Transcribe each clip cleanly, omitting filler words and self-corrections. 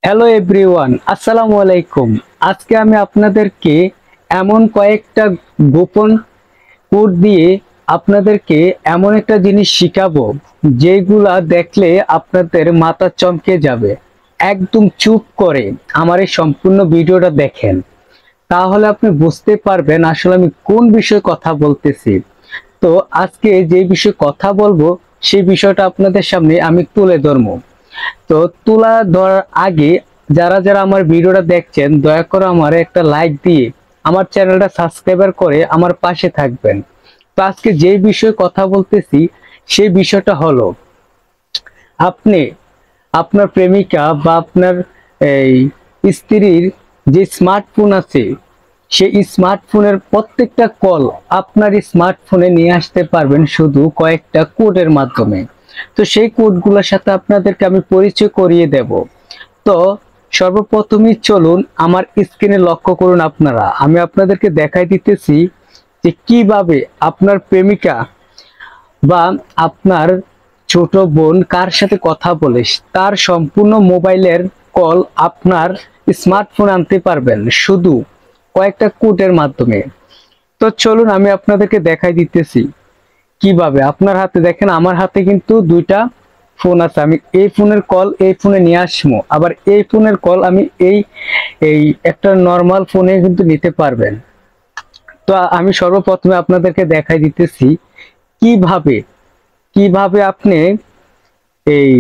Hello everyone, আসসালামু আলাইকুম। আজকে আমি আপনাদেরকে এমন কয়েকটা গোপন কোড দিয়ে আপনাদেরকে এমন একটা জিনিস শিখাবো যেগুলা দেখলে আপনাদের মাথা চমকে যাবে। একদম চুপ করে আমার এই সম্পূর্ণ ভিডিওটা দেখেন, তাহলে আপনি বুঝতে পারবেন আসলে আমি কোন বিষয়ে কথা বলতেছি। তো আজকে যে বিষয়ে কথা বলবো সেই বিষয়টা আপনাদের সামনে আমি তুলে ধরবো। তো তুলা ধরার আগে যারা যারা আমার ভিডিওটা দেখছেন দয়া করে আমার একটা লাইক দিয়ে আমার চ্যানেলটা সাবস্ক্রাইবার করে আমার পাশে থাকবেন। তো আজকে যে বিষয়ে কথা বলতেছি সেই বিষয়টা হলো, আপনি আপনার প্রেমিকা বা আপনার এই স্ত্রীর যে স্মার্টফোন আছে সেই স্মার্টফোনের প্রত্যেকটা কল আপনার স্মার্টফোনে নিয়ে আসতে পারবেন শুধু কয়েকটা কোডের মাধ্যমে। তো সেই কোডগুলোর সাথে আপনাদেরকে আমি পরিচয় করিয়ে দেব। তো সর্বপ্রথমই চলুন আমার স্ক্রিনে লক্ষ্য করুন। আমি আপনাদেরকে দেখাই দিতেছি যে কিভাবে আপনার প্রেমিকা বা আপনার ছোট বোন কার সাথে কথা বলে তার সম্পূর্ণ মোবাইলের কল আপনার স্মার্টফোন আনতে পারবেন শুধু কয়েকটা কোডের মাধ্যমে। তো চলুন আমি আপনাদেরকে দেখাই দিতেছি কিভাবে। আপনার হাতে দেখেন, আমার হাতে কিন্তু দুইটা ফোন আছে। আমি এই ফোনের কল এই ফোনে নিয়ে আসবো, আবার এই ফোনের কল আমি এই এই একটা নর্মাল ফোনে কিন্তু নিতে পারবেন। তো আমি সর্বপ্রথমে আপনাদেরকে দেখাই দিতেছি কিভাবে কিভাবে আপনি এই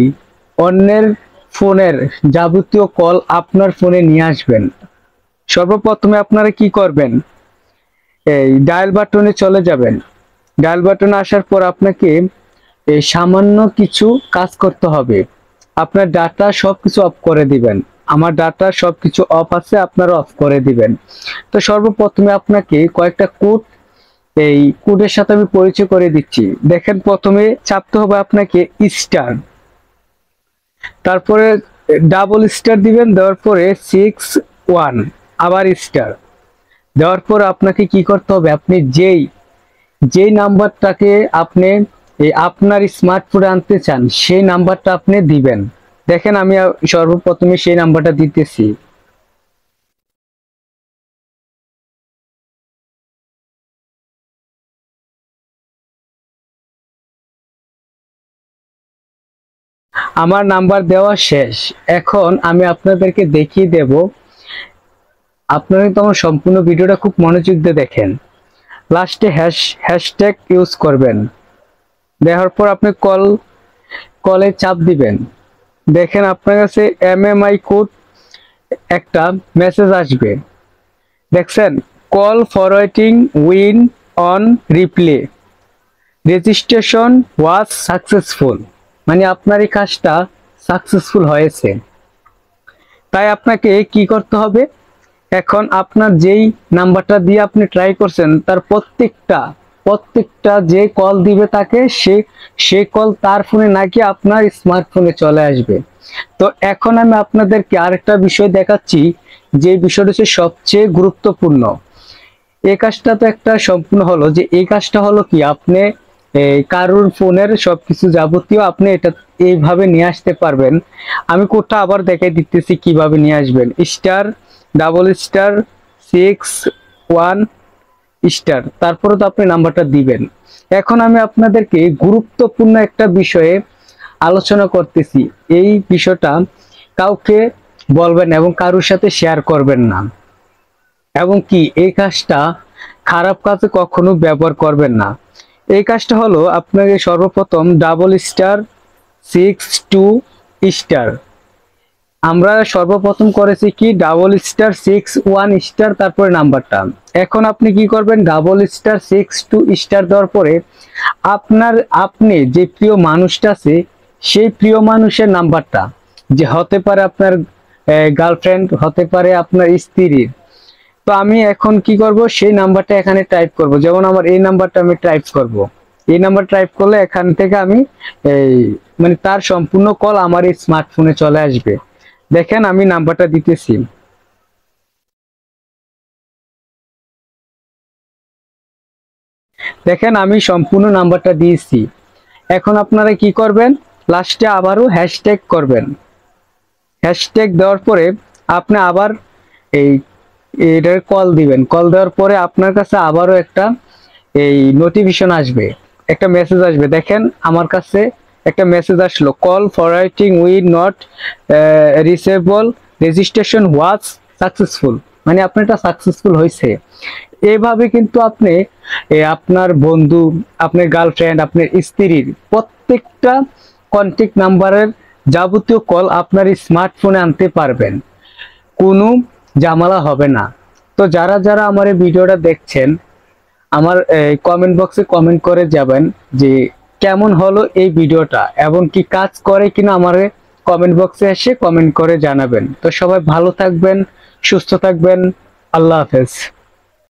অন্যের ফোনের যাবতীয় কল আপনার ফোনে নিয়ে আসবেন। সর্বপ্রথমে আপনারা কি করবেন, এই ডায়াল বাটনে চলে যাবেন। ডায়াল বাটনে আসার পর আপনাকে এই সামান্য কিছু কাজ করতে হবে। আপনার ডাটা সবকিছু অফ করে দিবেন। আমার ডাটা সবকিছু অফ আছে, আপনারা অফ করে দিবেন। তো সর্বপ্রথমে আপনাকে কয়েকটা কোড, এই কোডের সাথে আমি পরিচয় করে দিচ্ছি। দেখেন, প্রথমে চাপতে হবে আপনাকে স্টার, তারপরে ডাবল স্টার দিবেন, দেওয়ার পরে 61 আবার স্টার দেওয়ার পর আপনাকে কি করতে হবে, আপনি যেই যেই নাম্বারটাকে আপনি এই আপনার স্মার্টফোনে আনতে চান সেই নাম্বারটা আপনি দিবেন। দেখেন আমি সর্বপ্রথমে সেই নাম্বারটা দিতেছি। আমার নাম্বার দেওয়া শেষ। এখন আমি আপনাদেরকে দেখিয়ে দেব। আপনারা তো আমার সম্পূর্ণ ভিডিওটা খুব মনোযোগ দিয়ে দেখেন। লাস্টে হ্যাশট্যাগ ইউজ করবেন। দেওয়ার পর আপনি কলে চাপ দিবেন। দেখেন আপনার কাছে এমএমআই কোড একটা মেসেজ আসবে। দেখছেন, call forwarding win on replay, registration was successful, মানে আপনার এই কাজটা সাকসেসফুল হয়েছে। তাই আপনাকে কি করতে হবে, এখন আপনার যেই নাম্বারটা দিয়ে আপনি ট্রাই করছেন তার প্রত্যেকটা যে কল দিবে তাকে সে কল তার ফোনে না গিয়ে আপনার স্মার্টফোনে চলে আসবে। তো এখন আমি আপনাদেরকে আরেকটা বিষয় দেখাচ্ছি, যে বিষয়টা হচ্ছে সবচেয়ে গুরুত্বপূর্ণ। এই কাজটা তো একটা সম্পূর্ণ হলো, যে এই কাজটা হলো কি, আপনি কারোর ফোনের সবকিছু যাবতীয় আপনি এটা এইভাবে নিয়ে আসতে পারবেন। আমি কোডটা আবার দেখাই দিতেছি কিভাবে নিয়ে আসবেন। স্টার ডাবল স্টার 61 স্টার, তারপরে তো আপনি নাম্বারটা দিবেন। এখন আমি আপনাদেরকে গুরুত্বপূর্ণ একটা বিষয়ে আলোচনা করতেছি। এই বিষয়টা কাউকে বলবেন এবং কারোর সাথে শেয়ার করবেন না, এবং কি এই কাজটা খারাপ কাজে কখনো ব্যবহার করবেন না। এই কাজটা হলো, আপনাকে সর্বপ্রথম ডাবল স্টার 62 স্টার, আমরা সর্বপ্রথম করেছি কি ডাবল স্টার 61 স্টার, তারপরে নাম্বারটা। এখন আপনি কি করবেন, ডাবল স্টার 62 স্টার দেওয়ার পরে আপনি যে প্রিয় মানুষটা আছে সেই প্রিয় মানুষের নাম্বারটা, যে হতে পারে আপনার গার্লফ্রেন্ড, হতে পারে আপনার স্ত্রীর। তো আমি এখন কি করব, সেই নাম্বারটা এখানে টাইপ করব। যেমন আমার এই নাম্বারটা আমি টাইপ করব। এই নাম্বার টাইপ করলে এখান থেকে আমি এই মানে তার সম্পূর্ণ কল আমার এই স্মার্টফোনে চলে আসবে। দেখেন আমি নাম্বারটা দিতেছি। দেখেন আমি সম্পূর্ণ নাম্বারটা দিয়েছি। এখন আপনারা কি করবেন, লাস্টে আবারও হ্যাশট্যাগ করবেন। হ্যাশট্যাগ দেওয়ার পরে আপনি আবার এই এটার কল দিবেন। কল দেওয়ার পরে আপনার কাছে আবারও একটা এই নোটিফিকেশন আসবে, একটা মেসেজ আসবে। দেখেন আমার কাছে একটা মেসেজ আসলো, call forwarding will not reachable, registration was successful, মানে আপনার এটা সাকসেসফুল হয়েছে। এইভাবে কিন্তু আপনি আপনার বন্ধু, আপনার গার্লফ্রেন্ড, আপনার স্ত্রীর প্রত্যেকটা কন্ট্যাক্ট নাম্বারের যাবতীয় কল আপনার স্মার্টফোনে আনতে পারবেন, কোনো ঝামেলা হবে না। তো যারা যারা আমার এই ভিডিওটা দেখছেন, আমার কমেন্ট বক্সে কমেন্ট করে যাবেন যে কেমন হলো এই ভিডিওটা এবং কি কাজ করে কিনা, আমার কমেন্ট বক্সে এসে কমেন্ট করে জানাবেন। তো সবাই ভালো থাকবেন, সুস্থ থাকবেন, আল্লাহ হাফেজ।